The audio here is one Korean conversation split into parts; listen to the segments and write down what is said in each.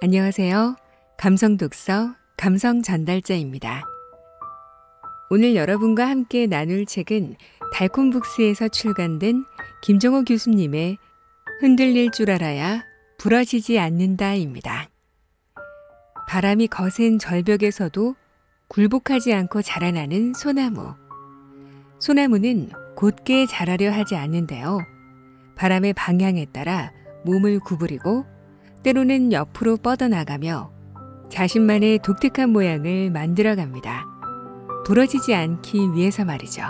안녕하세요. 감성독서 감성전달자입니다. 오늘 여러분과 함께 나눌 책은 달콤북스에서 출간된 김정호 교수님의 흔들릴 줄 알아야 부러지지 않는다입니다. 바람이 거센 절벽에서도 굴복하지 않고 자라나는 소나무. 소나무는 곧게 자라려 하지 않는데요. 바람의 방향에 따라 몸을 구부리고 때로는 옆으로 뻗어나가며 자신만의 독특한 모양을 만들어갑니다. 부러지지 않기 위해서 말이죠.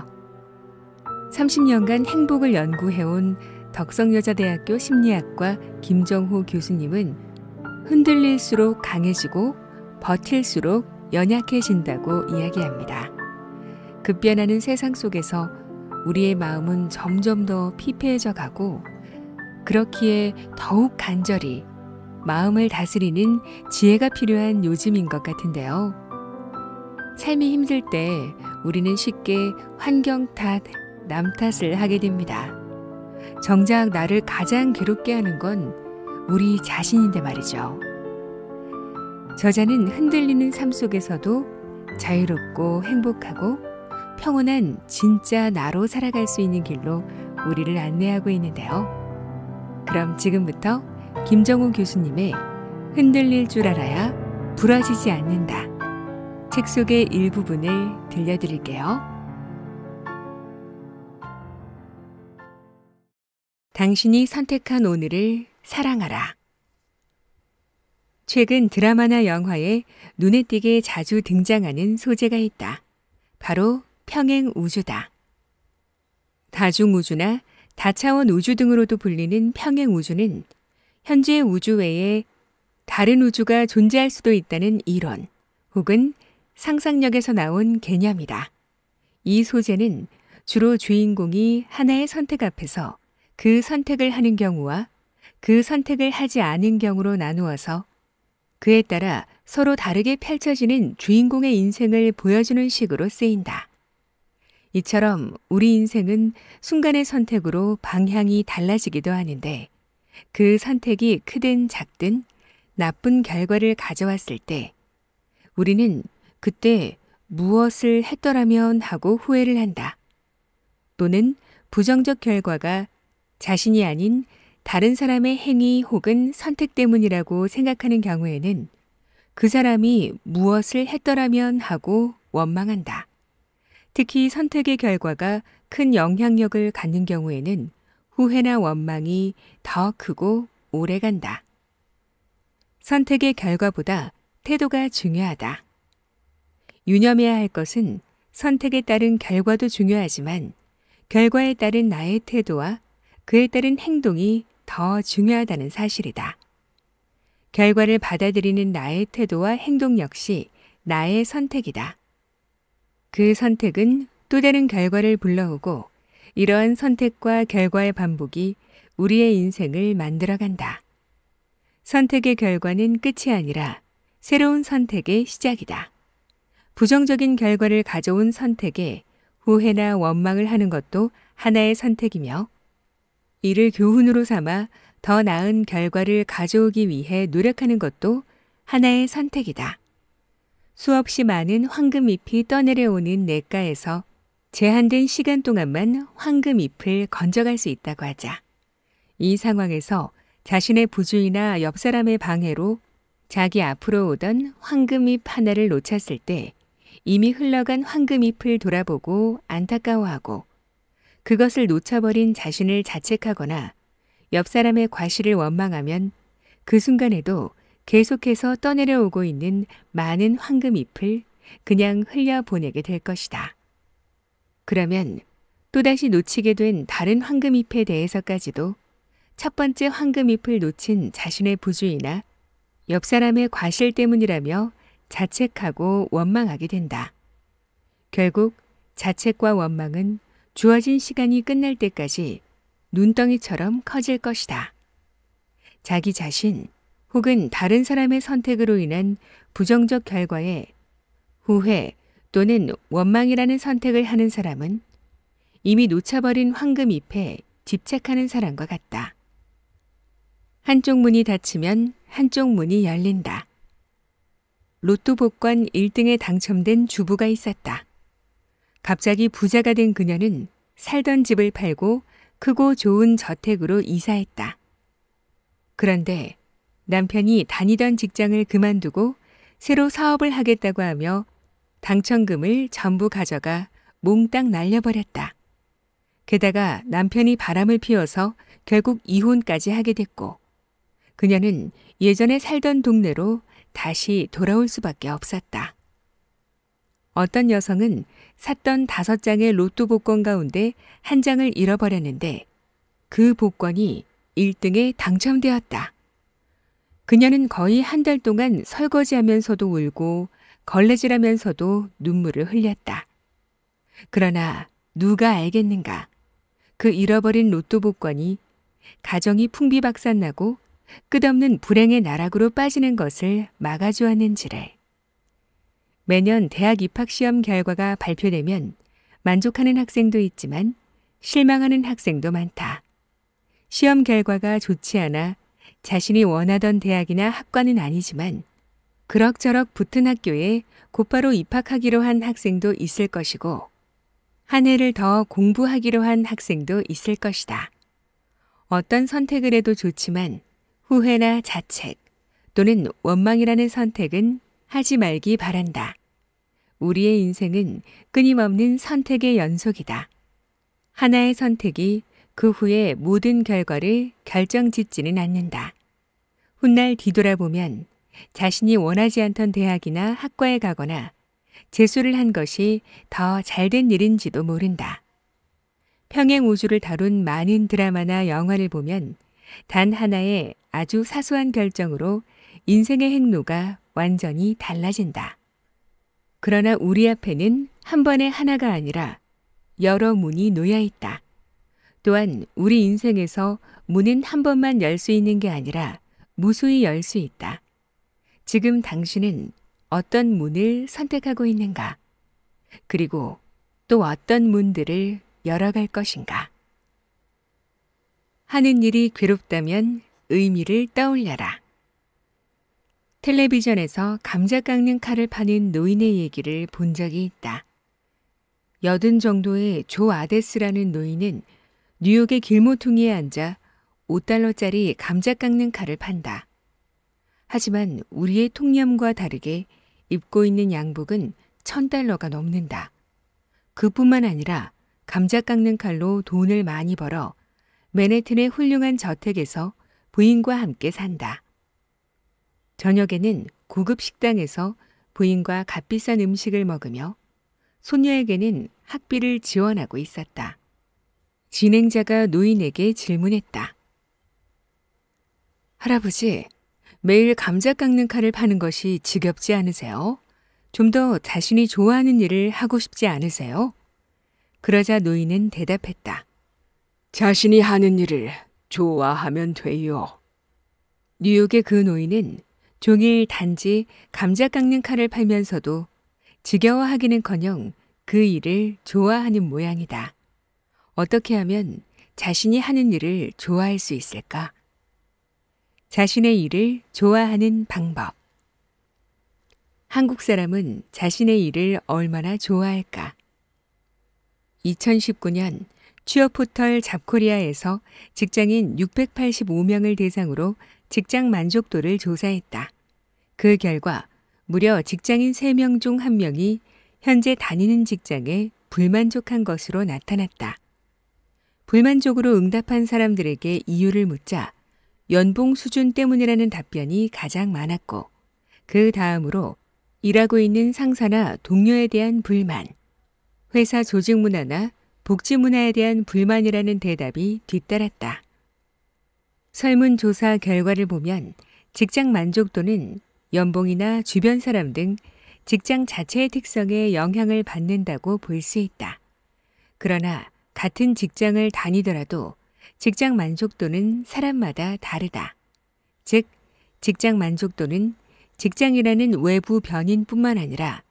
30년간 행복을 연구해온 덕성여자대학교 심리학과 김정호 교수님은 흔들릴수록 강해지고 버틸수록 연약해진다고 이야기합니다. 급변하는 세상 속에서 우리의 마음은 점점 더 피폐해져 가고 그렇기에 더욱 간절히 마음을 다스리는 지혜가 필요한 요즘인 것 같은데요. 삶이 힘들 때 우리는 쉽게 환경 탓, 남 탓을 하게 됩니다. 정작 나를 가장 괴롭게 하는 건 우리 자신인데 말이죠. 저자는 흔들리는 삶 속에서도 자유롭고 행복하고 평온한 진짜 나로 살아갈 수 있는 길로 우리를 안내하고 있는데요. 그럼 지금부터 김정호 교수님의 흔들릴 줄 알아야 부러지지 않는다. 책 속의 일부분을 들려드릴게요. 당신이 선택한 오늘을 사랑하라. 최근 드라마나 영화에 눈에 띄게 자주 등장하는 소재가 있다. 바로 평행우주다. 다중우주나 다차원 우주 등으로도 불리는 평행우주는 현재 우주 외에 다른 우주가 존재할 수도 있다는 이론 혹은 상상력에서 나온 개념이다. 이 소재는 주로 주인공이 하나의 선택 앞에서 그 선택을 하는 경우와 그 선택을 하지 않은 경우로 나누어서 그에 따라 서로 다르게 펼쳐지는 주인공의 인생을 보여주는 식으로 쓰인다. 이처럼 우리 인생은 순간의 선택으로 방향이 달라지기도 하는데 그 선택이 크든 작든 나쁜 결과를 가져왔을 때 우리는 그때 무엇을 했더라면 하고 후회를 한다. 또는 부정적 결과가 자신이 아닌 다른 사람의 행위 혹은 선택 때문이라고 생각하는 경우에는 그 사람이 무엇을 했더라면 하고 원망한다. 특히 선택의 결과가 큰 영향력을 갖는 경우에는 후회나 원망이 더 크고 오래 간다. 선택의 결과보다 태도가 중요하다. 유념해야 할 것은 선택에 따른 결과도 중요하지만 결과에 따른 나의 태도와 그에 따른 행동이 더 중요하다는 사실이다. 결과를 받아들이는 나의 태도와 행동 역시 나의 선택이다. 그 선택은 또 다른 결과를 불러오고 이러한 선택과 결과의 반복이 우리의 인생을 만들어간다. 선택의 결과는 끝이 아니라 새로운 선택의 시작이다. 부정적인 결과를 가져온 선택에 후회나 원망을 하는 것도 하나의 선택이며 이를 교훈으로 삼아 더 나은 결과를 가져오기 위해 노력하는 것도 하나의 선택이다. 수없이 많은 황금잎이 떠내려오는 냇가에서 제한된 시간 동안만 황금잎을 건져갈 수 있다고 하자. 이 상황에서 자신의 부주의나 옆 사람의 방해로 자기 앞으로 오던 황금잎 하나를 놓쳤을 때 이미 흘러간 황금잎을 돌아보고 안타까워하고 그것을 놓쳐버린 자신을 자책하거나 옆 사람의 과실을 원망하면 그 순간에도 계속해서 떠내려오고 있는 많은 황금잎을 그냥 흘려보내게 될 것이다. 그러면 또다시 놓치게 된 다른 황금잎에 대해서까지도 첫 번째 황금잎을 놓친 자신의 부주의나 옆 사람의 과실 때문이라며 자책하고 원망하게 된다. 결국 자책과 원망은 주어진 시간이 끝날 때까지 눈덩이처럼 커질 것이다. 자기 자신 혹은 다른 사람의 선택으로 인한 부정적 결과에 후회 또는 원망이라는 선택을 하는 사람은 이미 놓쳐버린 황금잎에 집착하는 사람과 같다. 한쪽 문이 닫히면 한쪽 문이 열린다. 로또 복권 1등에 당첨된 주부가 있었다. 갑자기 부자가 된 그녀는 살던 집을 팔고 크고 좋은 저택으로 이사했다. 그런데 남편이 다니던 직장을 그만두고 새로 사업을 하겠다고 하며 당첨금을 전부 가져가 몽땅 날려버렸다. 게다가 남편이 바람을 피워서 결국 이혼까지 하게 됐고 그녀는 예전에 살던 동네로 다시 돌아올 수밖에 없었다. 어떤 여성은 샀던 5장의 로또 복권 가운데 한 장을 잃어버렸는데 그 복권이 1등에 당첨되었다. 그녀는 거의 한 달 동안 설거지하면서도 울고 걸레질하면서도 눈물을 흘렸다. 그러나 누가 알겠는가? 그 잃어버린 로또 복권이 가정이 풍비박산나고 끝없는 불행의 나락으로 빠지는 것을 막아주었는지를. 매년 대학 입학시험 결과가 발표되면 만족하는 학생도 있지만 실망하는 학생도 많다. 시험 결과가 좋지 않아 자신이 원하던 대학이나 학과는 아니지만 그럭저럭 붙은 학교에 곧바로 입학하기로 한 학생도 있을 것이고 한 해를 더 공부하기로 한 학생도 있을 것이다. 어떤 선택을 해도 좋지만 후회나 자책 또는 원망이라는 선택은 하지 말기 바란다. 우리의 인생은 끊임없는 선택의 연속이다. 하나의 선택이 그 후에 모든 결과를 결정짓지는 않는다. 훗날 뒤돌아보면 자신이 원하지 않던 대학이나 학과에 가거나 재수를 한 것이 더 잘된 일인지도 모른다. 평행 우주를 다룬 많은 드라마나 영화를 보면 단 하나의 아주 사소한 결정으로 인생의 행로가 완전히 달라진다. 그러나 우리 앞에는 한 번에 하나가 아니라 여러 문이 놓여 있다. 또한 우리 인생에서 문은 한 번만 열 수 있는 게 아니라 무수히 열 수 있다. 지금 당신은 어떤 문을 선택하고 있는가? 그리고 또 어떤 문들을 열어갈 것인가? 하는 일이 괴롭다면 의미를 떠올려라. 텔레비전에서 감자 깎는 칼을 파는 노인의 얘기를 본 적이 있다. 80 정도의 조 아데스라는 노인은 뉴욕의 길모퉁이에 앉아 $5짜리 감자 깎는 칼을 판다. 하지만 우리의 통념과 다르게 입고 있는 양복은 $1000가 넘는다. 그뿐만 아니라 감자 깎는 칼로 돈을 많이 벌어 맨해튼의 훌륭한 저택에서 부인과 함께 산다. 저녁에는 고급 식당에서 부인과 값비싼 음식을 먹으며 손녀에게는 학비를 지원하고 있었다. 진행자가 노인에게 질문했다. 할아버지, 매일 감자 깎는 칼을 파는 것이 지겹지 않으세요? 좀 더 자신이 좋아하는 일을 하고 싶지 않으세요? 그러자 노인은 대답했다. 자신이 하는 일을 좋아하면 돼요. 뉴욕의 그 노인은 종일 단지 감자 깎는 칼을 팔면서도 지겨워하기는커녕 그 일을 좋아하는 모양이다. 어떻게 하면 자신이 하는 일을 좋아할 수 있을까? 자신의 일을 좋아하는 방법. 한국 사람은 자신의 일을 얼마나 좋아할까? 2019년 취업 포털 잡코리아에서 직장인 685명을 대상으로 직장 만족도를 조사했다. 그 결과 무려 직장인 3명 중 1명이 현재 다니는 직장에 불만족한 것으로 나타났다. 불만족으로 응답한 사람들에게 이유를 묻자 연봉 수준 때문이라는 답변이 가장 많았고 그 다음으로 일하고 있는 상사나 동료에 대한 불만, 회사 조직 문화나 복지 문화에 대한 불만이라는 대답이 뒤따랐다. 설문조사 결과를 보면 직장 만족도는 연봉이나 주변 사람 등 직장 자체의 특성에 영향을 받는다고 볼 수 있다. 그러나 같은 직장을 다니더라도 직장 만족도는 사람마다 다르다. 즉, 직장 만족도는 직장이라는 외부 변인뿐만 아니라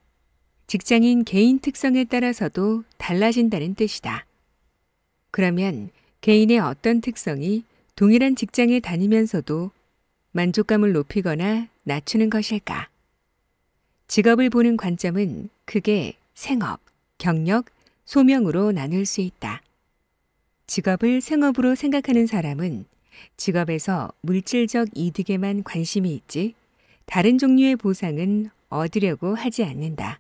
직장인 개인 특성에 따라서도 달라진다는 뜻이다. 그러면 개인의 어떤 특성이 동일한 직장에 다니면서도 만족감을 높이거나 낮추는 것일까? 직업을 보는 관점은 크게 생업, 경력, 소명으로 나눌 수 있다. 직업을 생업으로 생각하는 사람은 직업에서 물질적 이득에만 관심이 있지 다른 종류의 보상은 얻으려고 하지 않는다.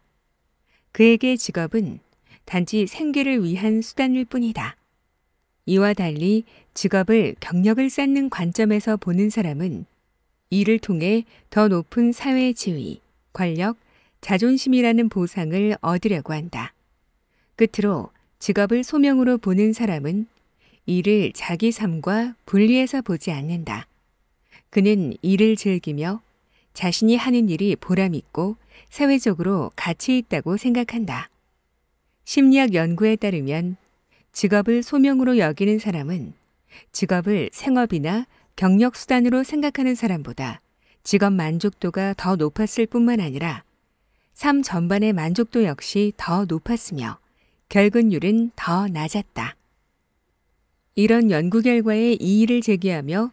그에게 직업은 단지 생계를 위한 수단일 뿐이다. 이와 달리 직업을 경력을 쌓는 관점에서 보는 사람은 이를 통해 더 높은 사회 지위, 권력, 자존심이라는 보상을 얻으려고 한다. 끝으로 직업을 소명으로 보는 사람은 이를 자기 삶과 분리해서 보지 않는다. 그는 이를 즐기며 자신이 하는 일이 보람있고 사회적으로 가치 있다고 생각한다. 심리학 연구에 따르면 직업을 소명으로 여기는 사람은 직업을 생업이나 경력 수단으로 생각하는 사람보다 직업 만족도가 더 높았을 뿐만 아니라 삶 전반의 만족도 역시 더 높았으며 결근율은 더 낮았다. 이런 연구 결과에 이의를 제기하며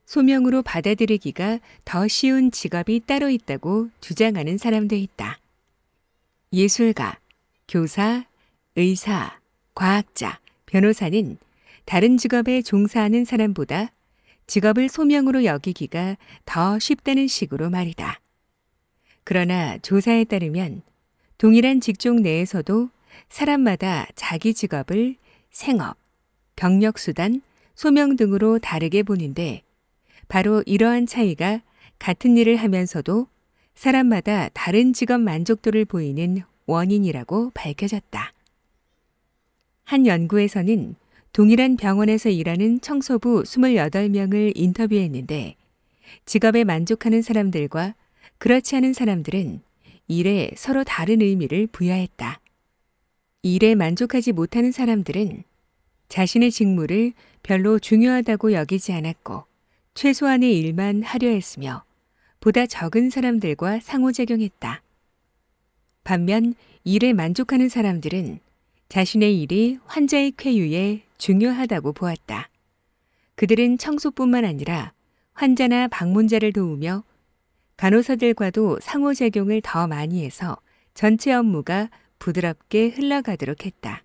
소명으로 받아들이기가 더 쉬운 직업이 따로 있다고 주장하는 사람도 있다. 예술가, 교사, 의사, 과학자, 변호사는 다른 직업에 종사하는 사람보다 직업을 소명으로 여기기가 더 쉽다는 식으로 말이다. 그러나 조사에 따르면 동일한 직종 내에서도 사람마다 자기 직업을 생업, 경력수단, 소명 등으로 다르게 보는데 바로 이러한 차이가 같은 일을 하면서도 사람마다 다른 직업 만족도를 보이는 원인이라고 밝혀졌다. 한 연구에서는 동일한 병원에서 일하는 청소부 28명을 인터뷰했는데 직업에 만족하는 사람들과 그렇지 않은 사람들은 일에 서로 다른 의미를 부여했다. 일에 만족하지 못하는 사람들은 자신의 직무를 별로 중요하다고 여기지 않았고 최소한의 일만 하려 했으며 보다 적은 사람들과 상호작용했다. 반면 일에 만족하는 사람들은 자신의 일이 환자의 쾌유에 중요하다고 보았다. 그들은 청소뿐만 아니라 환자나 방문자를 도우며 간호사들과도 상호작용을 더 많이 해서 전체 업무가 부드럽게 흘러가도록 했다.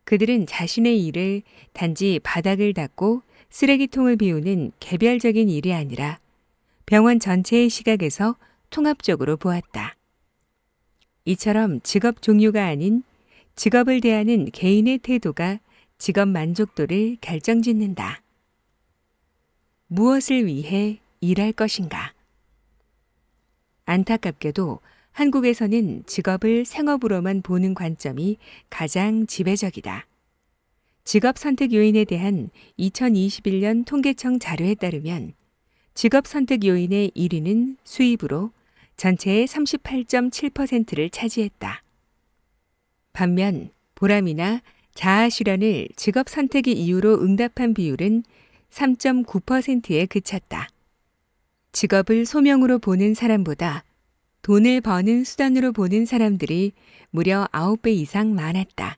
그들은 자신의 일을 단지 바닥을 닦고 쓰레기통을 비우는 개별적인 일이 아니라 병원 전체의 시각에서 통합적으로 보았다. 이처럼 직업 종류가 아닌 직업을 대하는 개인의 태도가 직업 만족도를 결정짓는다. 무엇을 위해 일할 것인가? 안타깝게도 한국에서는 직업을 생업으로만 보는 관점이 가장 지배적이다. 직업 선택 요인에 대한 2021년 통계청 자료에 따르면 직업 선택 요인의 1위는 수입으로 전체의 38.7%를 차지했다. 반면 보람이나 자아 실현을 직업 선택의 이유로 응답한 비율은 3.9%에 그쳤다. 직업을 소명으로 보는 사람보다 돈을 버는 수단으로 보는 사람들이 무려 9배 이상 많았다.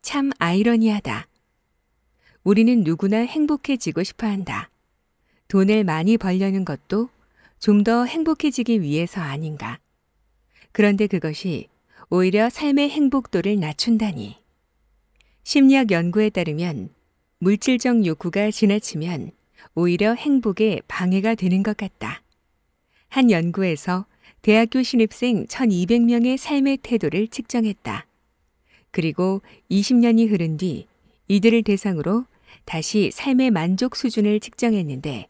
참 아이러니하다. 우리는 누구나 행복해지고 싶어 한다. 돈을 많이 벌려는 것도 좀 더 행복해지기 위해서 아닌가. 그런데 그것이 오히려 삶의 행복도를 낮춘다니. 심리학 연구에 따르면 물질적 욕구가 지나치면 오히려 행복에 방해가 되는 것 같다. 한 연구에서 대학교 신입생 1200명의 삶의 태도를 측정했다. 그리고 20년이 흐른 뒤 이들을 대상으로 다시 삶의 만족 수준을 측정했는데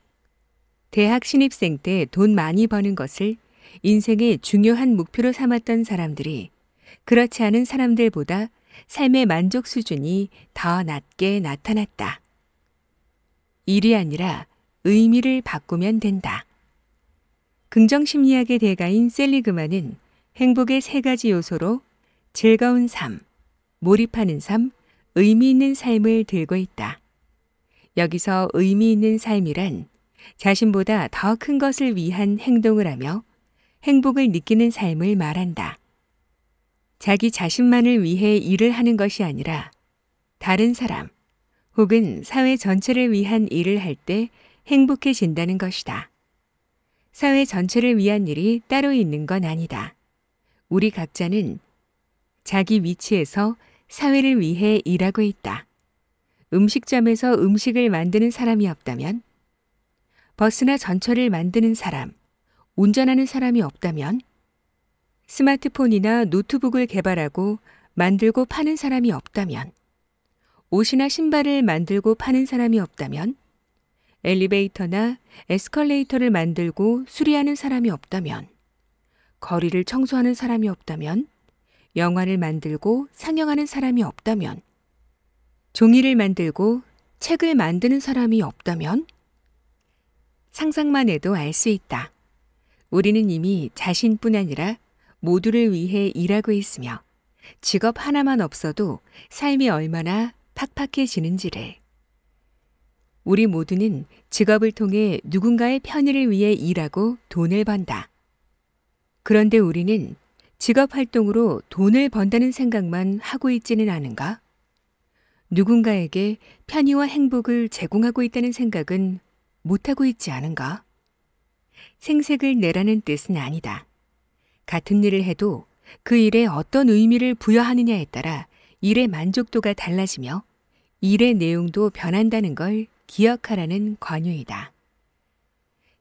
대학 신입생 때 돈 많이 버는 것을 인생의 중요한 목표로 삼았던 사람들이 그렇지 않은 사람들보다 삶의 만족 수준이 더 낮게 나타났다. 일이 아니라 의미를 바꾸면 된다. 긍정심리학의 대가인 셀리그만은 행복의 3가지 요소로 즐거운 삶, 몰입하는 삶, 의미 있는 삶을 들고 있다. 여기서 의미 있는 삶이란 자신보다 더 큰 것을 위한 행동을 하며 행복을 느끼는 삶을 말한다. 자기 자신만을 위해 일을 하는 것이 아니라 다른 사람 혹은 사회 전체를 위한 일을 할 때 행복해진다는 것이다. 사회 전체를 위한 일이 따로 있는 건 아니다. 우리 각자는 자기 위치에서 사회를 위해 일하고 있다. 음식점에서 음식을 만드는 사람이 없다면, 버스나 전철을 만드는 사람, 운전하는 사람이 없다면, 스마트폰이나 노트북을 개발하고 만들고 파는 사람이 없다면, 옷이나 신발을 만들고 파는 사람이 없다면, 엘리베이터나 에스컬레이터를 만들고 수리하는 사람이 없다면, 거리를 청소하는 사람이 없다면, 영화를 만들고 상영하는 사람이 없다면, 종이를 만들고 책을 만드는 사람이 없다면, 상상만 해도 알 수 있다. 우리는 이미 자신뿐 아니라 모두를 위해 일하고 있으며 직업 하나만 없어도 삶이 얼마나 팍팍해지는지를. 우리 모두는 직업을 통해 누군가의 편의를 위해 일하고 돈을 번다. 그런데 우리는 직업 활동으로 돈을 번다는 생각만 하고 있지는 않은가? 누군가에게 편의와 행복을 제공하고 있다는 생각은 못하고 있지 않은가? 생색을 내라는 뜻은 아니다. 같은 일을 해도 그 일에 어떤 의미를 부여하느냐에 따라 일의 만족도가 달라지며 일의 내용도 변한다는 걸 기억하라는 권유이다.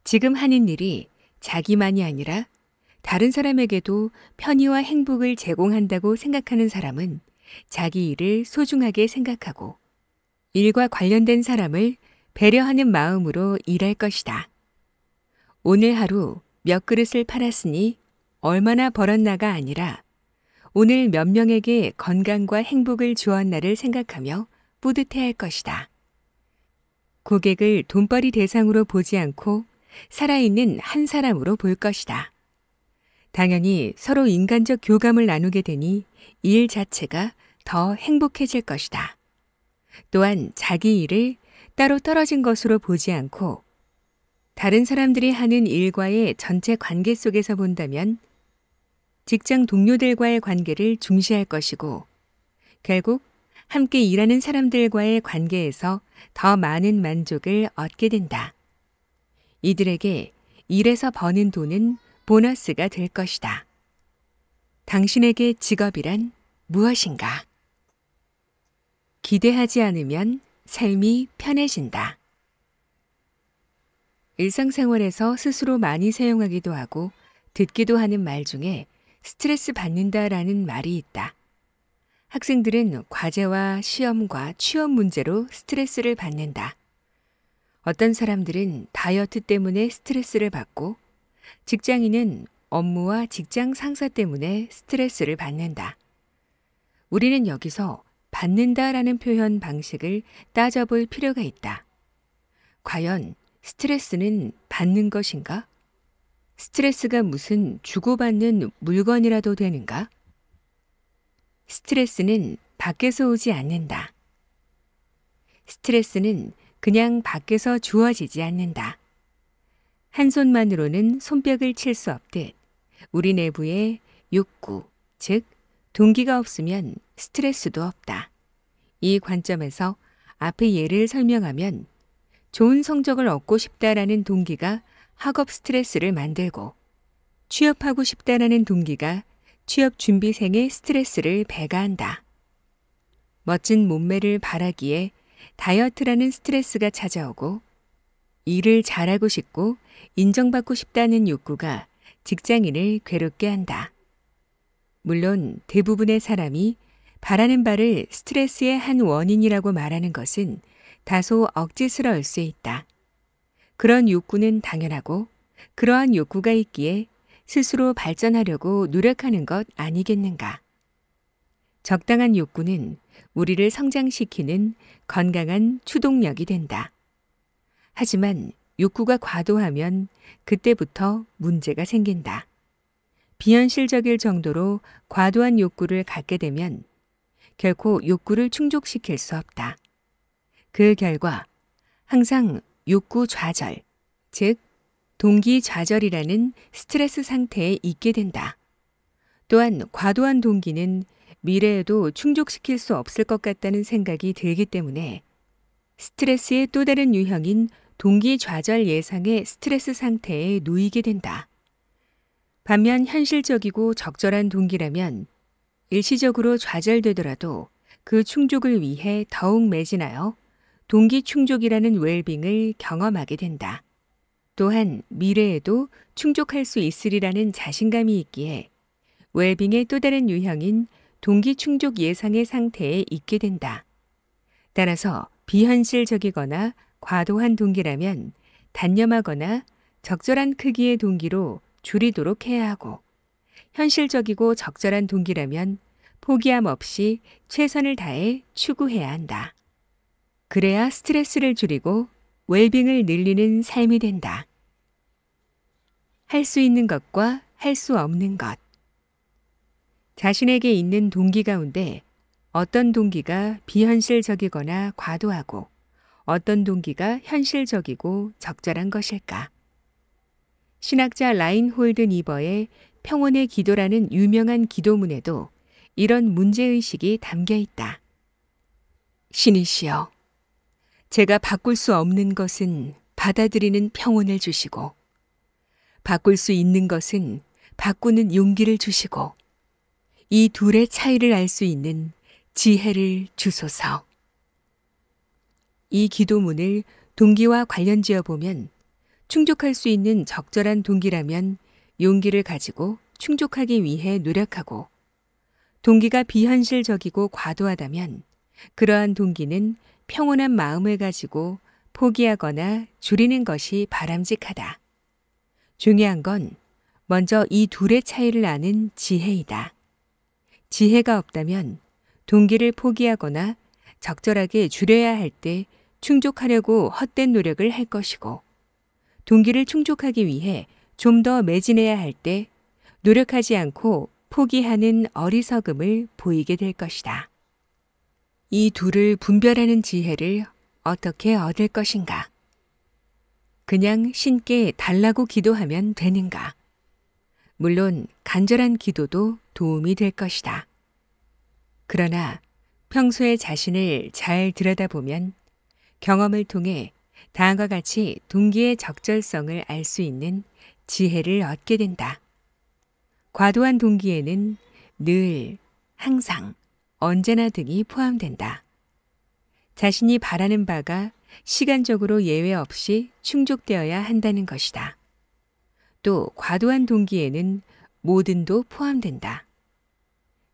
지금 하는 일이 자기만이 아니라 다른 사람에게도 편의와 행복을 제공한다고 생각하는 사람은 자기 일을 소중하게 생각하고 일과 관련된 사람을 배려하는 마음으로 일할 것이다. 오늘 하루 몇 그릇을 팔았으니 얼마나 벌었나가 아니라 오늘 몇 명에게 건강과 행복을 주었나를 생각하며 뿌듯해할 것이다. 고객을 돈벌이 대상으로 보지 않고 살아있는 한 사람으로 볼 것이다. 당연히 서로 인간적 교감을 나누게 되니 일 자체가 더 행복해질 것이다. 또한 자기 일을 따로 떨어진 것으로 보지 않고 다른 사람들이 하는 일과의 전체 관계 속에서 본다면 직장 동료들과의 관계를 중시할 것이고 결국 함께 일하는 사람들과의 관계에서 더 많은 만족을 얻게 된다. 이들에게 일에서 버는 돈은 보너스가 될 것이다. 당신에게 직업이란 무엇인가? 기대하지 않으면 삶이 편해진다. 일상생활에서 스스로 많이 사용하기도 하고 듣기도 하는 말 중에 스트레스 받는다라는 말이 있다. 학생들은 과제와 시험과 취업 문제로 스트레스를 받는다. 어떤 사람들은 다이어트 때문에 스트레스를 받고 직장인은 업무와 직장 상사 때문에 스트레스를 받는다. 우리는 여기서 받는다라는 표현 방식을 따져볼 필요가 있다. 과연 스트레스는 받는 것인가? 스트레스가 무슨 주고받는 물건이라도 되는가? 스트레스는 밖에서 오지 않는다. 스트레스는 그냥 밖에서 주어지지 않는다. 한 손만으로는 손뼉을 칠 수 없듯 우리 내부에 욕구, 즉 동기가 없으면 스트레스도 없다. 이 관점에서 앞의 예를 설명하면 좋은 성적을 얻고 싶다라는 동기가 학업 스트레스를 만들고 취업하고 싶다라는 동기가 취업 준비생의 스트레스를 배가한다. 멋진 몸매를 바라기에 다이어트라는 스트레스가 찾아오고 일을 잘하고 싶고 인정받고 싶다는 욕구가 직장인을 괴롭게 한다. 물론 대부분의 사람이 바라는 바를 스트레스의 한 원인이라고 말하는 것은 다소 억지스러울 수 있다. 그런 욕구는 당연하고 그러한 욕구가 있기에 스스로 발전하려고 노력하는 것 아니겠는가. 적당한 욕구는 우리를 성장시키는 건강한 추동력이 된다. 하지만 욕구가 과도하면 그때부터 문제가 생긴다. 비현실적일 정도로 과도한 욕구를 갖게 되면 결코 욕구를 충족시킬 수 없다. 그 결과 항상 욕구 좌절, 즉 동기 좌절이라는 스트레스 상태에 있게 된다. 또한 과도한 동기는 미래에도 충족시킬 수 없을 것 같다는 생각이 들기 때문에 스트레스의 또 다른 유형인 동기 좌절 예상의 스트레스 상태에 놓이게 된다. 반면 현실적이고 적절한 동기라면 일시적으로 좌절되더라도 그 충족을 위해 더욱 매진하여 동기 충족이라는 웰빙을 경험하게 된다. 또한 미래에도 충족할 수 있으리라는 자신감이 있기에 웰빙의 또 다른 유형인 동기 충족 예상의 상태에 있게 된다. 따라서 비현실적이거나 과도한 동기라면 단념하거나 적절한 크기의 동기로 줄이도록 해야 하고, 현실적이고 적절한 동기라면 포기함 없이 최선을 다해 추구해야 한다. 그래야 스트레스를 줄이고 웰빙을 늘리는 삶이 된다. 할 수 있는 것과 할 수 없는 것. 자신에게 있는 동기 가운데 어떤 동기가 비현실적이거나 과도하고 어떤 동기가 현실적이고 적절한 것일까? 신학자 라인홀드 니버의 평온의 기도라는 유명한 기도문에도 이런 문제의식이 담겨 있다. 신이시여, 제가 바꿀 수 없는 것은 받아들이는 평온을 주시고, 바꿀 수 있는 것은 바꾸는 용기를 주시고, 이 둘의 차이를 알 수 있는 지혜를 주소서. 이 기도문을 동기와 관련지어 보면 충족할 수 있는 적절한 동기라면 용기를 가지고 충족하기 위해 노력하고, 동기가 비현실적이고 과도하다면 그러한 동기는 평온한 마음을 가지고 포기하거나 줄이는 것이 바람직하다. 중요한 건 먼저 이 둘의 차이를 아는 지혜이다. 지혜가 없다면 동기를 포기하거나 적절하게 줄여야 할 때 충족하려고 헛된 노력을 할 것이고, 동기를 충족하기 위해 좀 더 매진해야 할 때 노력하지 않고 포기하는 어리석음을 보이게 될 것이다. 이 둘을 분별하는 지혜를 어떻게 얻을 것인가? 그냥 신께 달라고 기도하면 되는가? 물론 간절한 기도도 도움이 될 것이다. 그러나 평소에 자신을 잘 들여다보면 경험을 통해 다음과 같이 동기의 적절성을 알 수 있는 지혜를 얻게 된다. 과도한 동기에는 늘, 항상, 언제나 등이 포함된다. 자신이 바라는 바가 시간적으로 예외 없이 충족되어야 한다는 것이다. 또 과도한 동기에는 모든도 포함된다.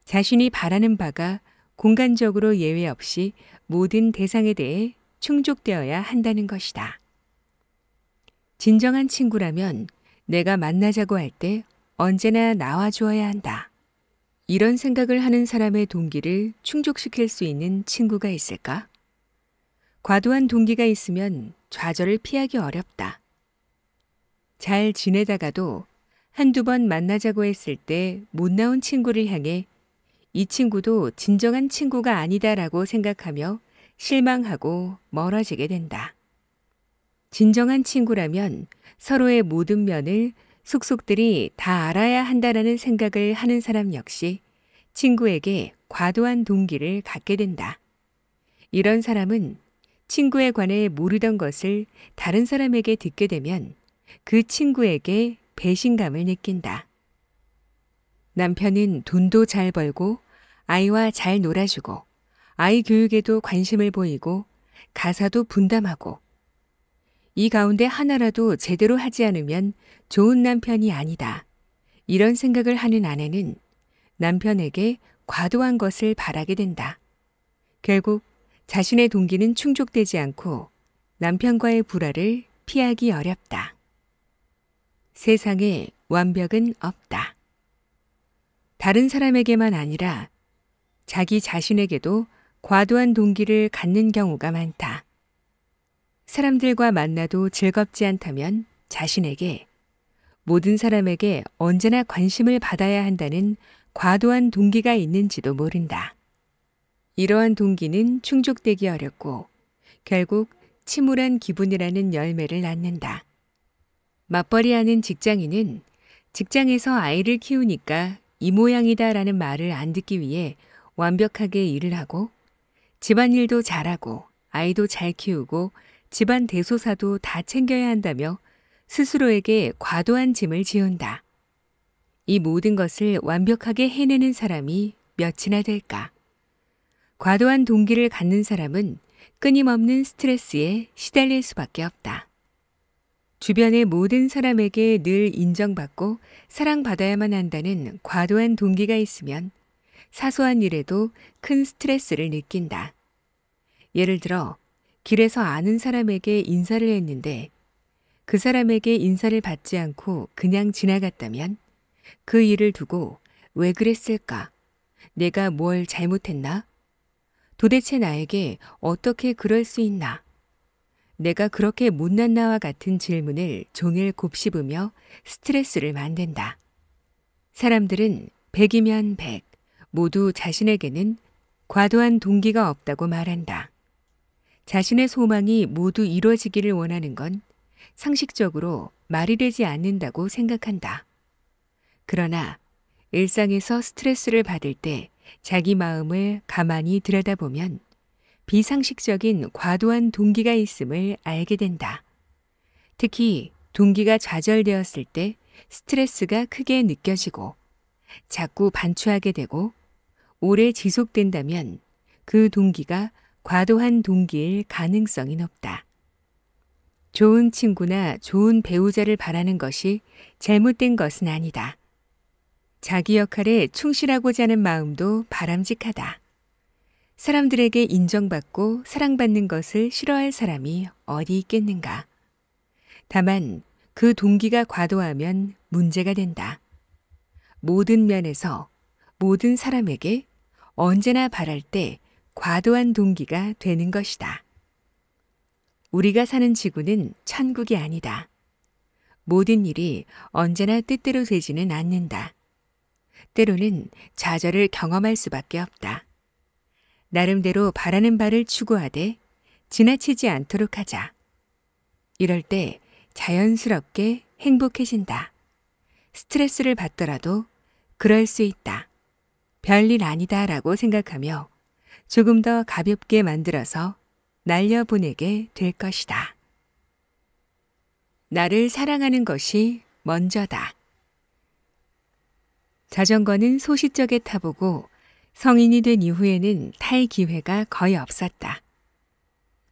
자신이 바라는 바가 공간적으로 예외 없이 모든 대상에 대해 충족되어야 한다는 것이다. 진정한 친구라면 내가 만나자고 할 때 언제나 나와주어야 한다. 이런 생각을 하는 사람의 동기를 충족시킬 수 있는 친구가 있을까? 과도한 동기가 있으면 좌절을 피하기 어렵다. 잘 지내다가도 한두 번 만나자고 했을 때 못 나온 친구를 향해 이 친구도 진정한 친구가 아니다라고 생각하며 실망하고 멀어지게 된다. 진정한 친구라면 서로의 모든 면을 속속들이 다 알아야 한다라는 생각을 하는 사람 역시 친구에게 과도한 동기를 갖게 된다. 이런 사람은 친구에 관해 모르던 것을 다른 사람에게 듣게 되면 그 친구에게 배신감을 느낀다. 남편은 돈도 잘 벌고 아이와 잘 놀아주고 아이 교육에도 관심을 보이고 가사도 분담하고, 이 가운데 하나라도 제대로 하지 않으면 좋은 남편이 아니다. 이런 생각을 하는 아내는 남편에게 과도한 것을 바라게 된다. 결국 자신의 동기는 충족되지 않고 남편과의 불화를 피하기 어렵다. 세상에 완벽은 없다. 다른 사람에게만 아니라 자기 자신에게도 과도한 동기를 갖는 경우가 많다. 사람들과 만나도 즐겁지 않다면 자신에게, 모든 사람에게 언제나 관심을 받아야 한다는 과도한 동기가 있는지도 모른다. 이러한 동기는 충족되기 어렵고 결국 침울한 기분이라는 열매를 낳는다. 맞벌이하는 직장인은 직장에서 아이를 키우니까 이 모양이다라는 말을 안 듣기 위해 완벽하게 일을 하고 집안일도 잘하고 아이도 잘 키우고 집안 대소사도 다 챙겨야 한다며 스스로에게 과도한 짐을 지운다. 이 모든 것을 완벽하게 해내는 사람이 몇이나 될까? 과도한 동기를 갖는 사람은 끊임없는 스트레스에 시달릴 수밖에 없다. 주변의 모든 사람에게 늘 인정받고 사랑받아야만 한다는 과도한 동기가 있으면 사소한 일에도 큰 스트레스를 느낀다. 예를 들어 길에서 아는 사람에게 인사를 했는데 그 사람에게 인사를 받지 않고 그냥 지나갔다면 그 일을 두고 왜 그랬을까? 내가 뭘 잘못했나? 도대체 나에게 어떻게 그럴 수 있나? 내가 그렇게 못났나와 같은 질문을 종일 곱씹으며 스트레스를 만든다. 사람들은 100이면 100, 모두 자신에게는 과도한 동기가 없다고 말한다. 자신의 소망이 모두 이루어지기를 원하는 건 상식적으로 말이 되지 않는다고 생각한다. 그러나 일상에서 스트레스를 받을 때 자기 마음을 가만히 들여다보면 비상식적인 과도한 동기가 있음을 알게 된다. 특히 동기가 좌절되었을 때 스트레스가 크게 느껴지고 자꾸 반추하게 되고 오래 지속된다면 그 동기가 과도한 동기일 가능성이 높다. 좋은 친구나 좋은 배우자를 바라는 것이 잘못된 것은 아니다. 자기 역할에 충실하고자 하는 마음도 바람직하다. 사람들에게 인정받고 사랑받는 것을 싫어할 사람이 어디 있겠는가. 다만 그 동기가 과도하면 문제가 된다. 모든 면에서 모든 사람에게 언제나 바랄 때 과도한 동기가 되는 것이다. 우리가 사는 지구는 천국이 아니다. 모든 일이 언제나 뜻대로 되지는 않는다. 때로는 좌절을 경험할 수밖에 없다. 나름대로 바라는 바를 추구하되 지나치지 않도록 하자. 이럴 때 자연스럽게 행복해진다. 스트레스를 받더라도 그럴 수 있다. 별일 아니다 라고 생각하며 조금 더 가볍게 만들어서 날려보내게 될 것이다. 나를 사랑하는 것이 먼저다. 자전거는 소시적에 타보고 성인이 된 이후에는 탈 기회가 거의 없었다.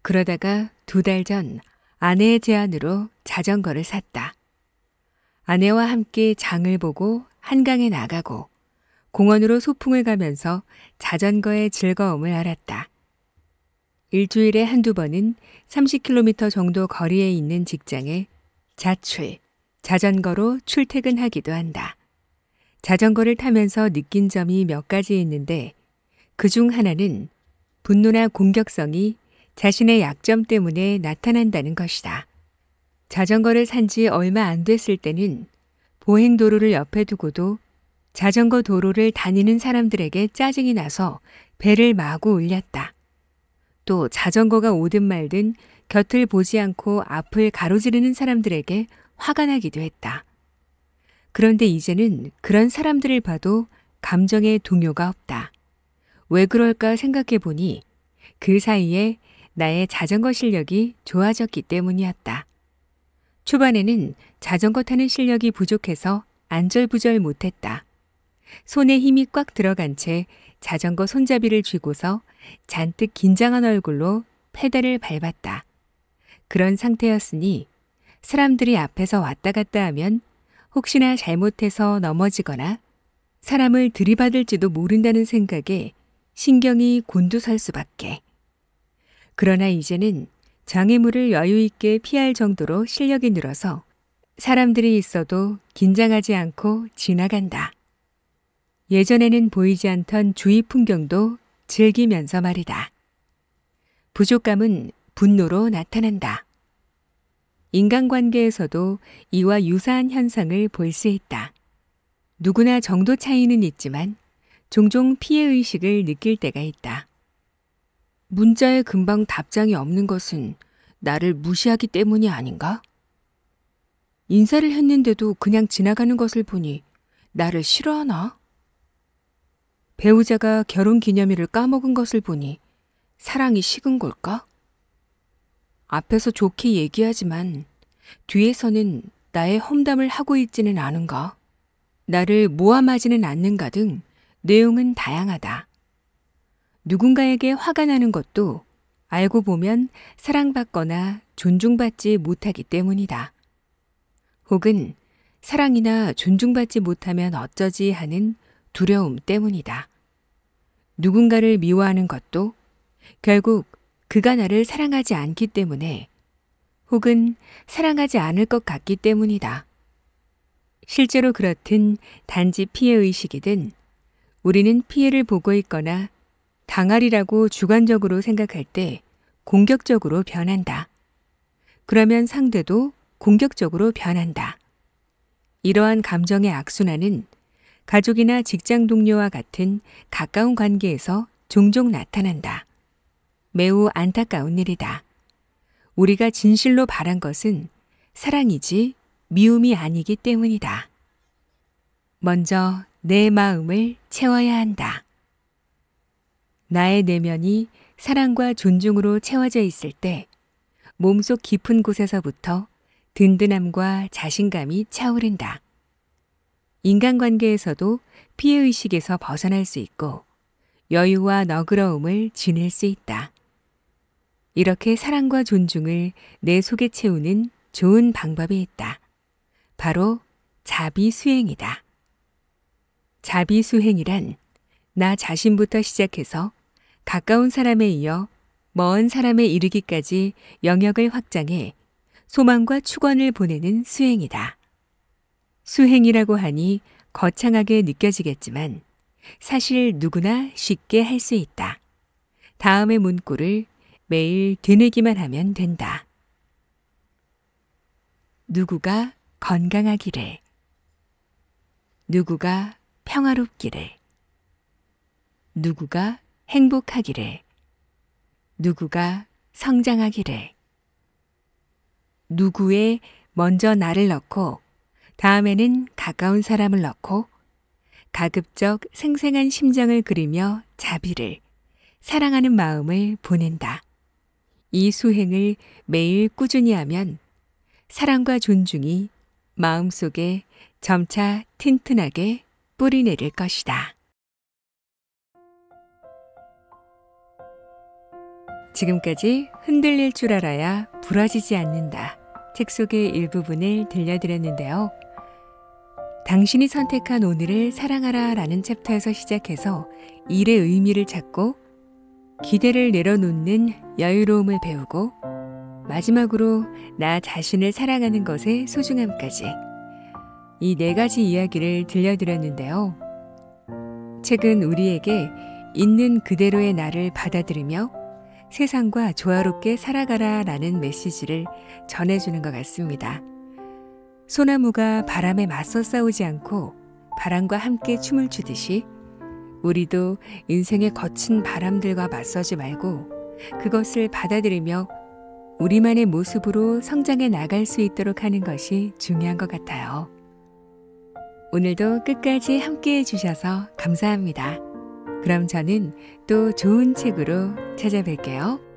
그러다가 2달 전 아내의 제안으로 자전거를 샀다. 아내와 함께 장을 보고 한강에 나가고 공원으로 소풍을 가면서 자전거의 즐거움을 알았다. 일주일에 한두 번은 30km 정도 거리에 있는 직장에 자전거로 출퇴근하기도 한다. 자전거를 타면서 느낀 점이 몇 가지 있는데 그중 하나는 분노나 공격성이 자신의 약점 때문에 나타난다는 것이다. 자전거를 산 지 얼마 안 됐을 때는 보행도로를 옆에 두고도 자전거 도로를 다니는 사람들에게 짜증이 나서 배를 마구 울렸다. 또 자전거가 오든 말든 곁을 보지 않고 앞을 가로지르는 사람들에게 화가 나기도 했다. 그런데 이제는 그런 사람들을 봐도 감정의 동요가 없다. 왜 그럴까 생각해 보니 그 사이에 나의 자전거 실력이 좋아졌기 때문이었다. 초반에는 자전거 타는 실력이 부족해서 안절부절 못했다. 손에 힘이 꽉 들어간 채 자전거 손잡이를 쥐고서 잔뜩 긴장한 얼굴로 페달을 밟았다. 그런 상태였으니 사람들이 앞에서 왔다 갔다 하면 혹시나 잘못해서 넘어지거나 사람을 들이받을지도 모른다는 생각에 신경이 곤두설 수밖에. 그러나 이제는 장애물을 여유 있게 피할 정도로 실력이 늘어서 사람들이 있어도 긴장하지 않고 지나간다. 예전에는 보이지 않던 주위 풍경도 즐기면서 말이다. 부족감은 분노로 나타난다. 인간관계에서도 이와 유사한 현상을 볼 수 있다. 누구나 정도 차이는 있지만 종종 피해의식을 느낄 때가 있다. 문자에 금방 답장이 없는 것은 나를 무시하기 때문이 아닌가? 인사를 했는데도 그냥 지나가는 것을 보니 나를 싫어하나? 배우자가 결혼 기념일을 까먹은 것을 보니 사랑이 식은 걸까? 앞에서 좋게 얘기하지만 뒤에서는 나의 험담을 하고 있지는 않은가? 나를 모함하지는 않는가 등 내용은 다양하다. 누군가에게 화가 나는 것도 알고 보면 사랑받거나 존중받지 못하기 때문이다. 혹은 사랑이나 존중받지 못하면 어쩌지 하는 두려움 때문이다. 누군가를 미워하는 것도 결국 그가 나를 사랑하지 않기 때문에 혹은 사랑하지 않을 것 같기 때문이다. 실제로 그렇든 단지 피해의식이든 우리는 피해를 보고 있거나 당하리라고 주관적으로 생각할 때 공격적으로 변한다. 그러면 상대도 공격적으로 변한다. 이러한 감정의 악순환은 가족이나 직장 동료와 같은 가까운 관계에서 종종 나타난다. 매우 안타까운 일이다. 우리가 진실로 바란 것은 사랑이지 미움이 아니기 때문이다. 먼저 내 마음을 채워야 한다. 나의 내면이 사랑과 존중으로 채워져 있을 때 몸속 깊은 곳에서부터 든든함과 자신감이 차오른다. 인간관계에서도 피해의식에서 벗어날 수 있고 여유와 너그러움을 지닐 수 있다. 이렇게 사랑과 존중을 내 속에 채우는 좋은 방법이 있다. 바로 자비수행이다. 자비수행이란 나 자신부터 시작해서 가까운 사람에 이어 먼 사람에 이르기까지 영역을 확장해 소망과 축원을 보내는 수행이다. 수행이라고 하니 거창하게 느껴지겠지만 사실 누구나 쉽게 할 수 있다. 다음의 문구를 매일 되뇌기만 하면 된다. 누구가 건강하기를, 누구가 평화롭기를, 누구가 행복하기를, 누구가 성장하기를, 누구에 먼저 나를 넣고 다음에는 가까운 사람을 넣고 가급적 생생한 심정을 그리며 자비를, 사랑하는 마음을 보낸다. 이 수행을 매일 꾸준히 하면 사랑과 존중이 마음속에 점차 튼튼하게 뿌리내릴 것이다. 지금까지 흔들릴 줄 알아야 부러지지 않는다. 책 속의 일부분을 들려드렸는데요. 당신이 선택한 오늘을 사랑하라 라는 챕터에서 시작해서 일의 의미를 찾고 기대를 내려놓는 여유로움을 배우고 마지막으로 나 자신을 사랑하는 것의 소중함까지 이 4가지 이야기를 들려드렸는데요. 책은 우리에게 있는 그대로의 나를 받아들이며 세상과 조화롭게 살아가라 라는 메시지를 전해주는 것 같습니다. 소나무가 바람에 맞서 싸우지 않고 바람과 함께 춤을 추듯이 우리도 인생의 거친 바람들과 맞서지 말고 그것을 받아들이며 우리만의 모습으로 성장해 나갈 수 있도록 하는 것이 중요한 것 같아요. 오늘도 끝까지 함께 해주셔서 감사합니다. 그럼 저는 또 좋은 책으로 찾아뵐게요.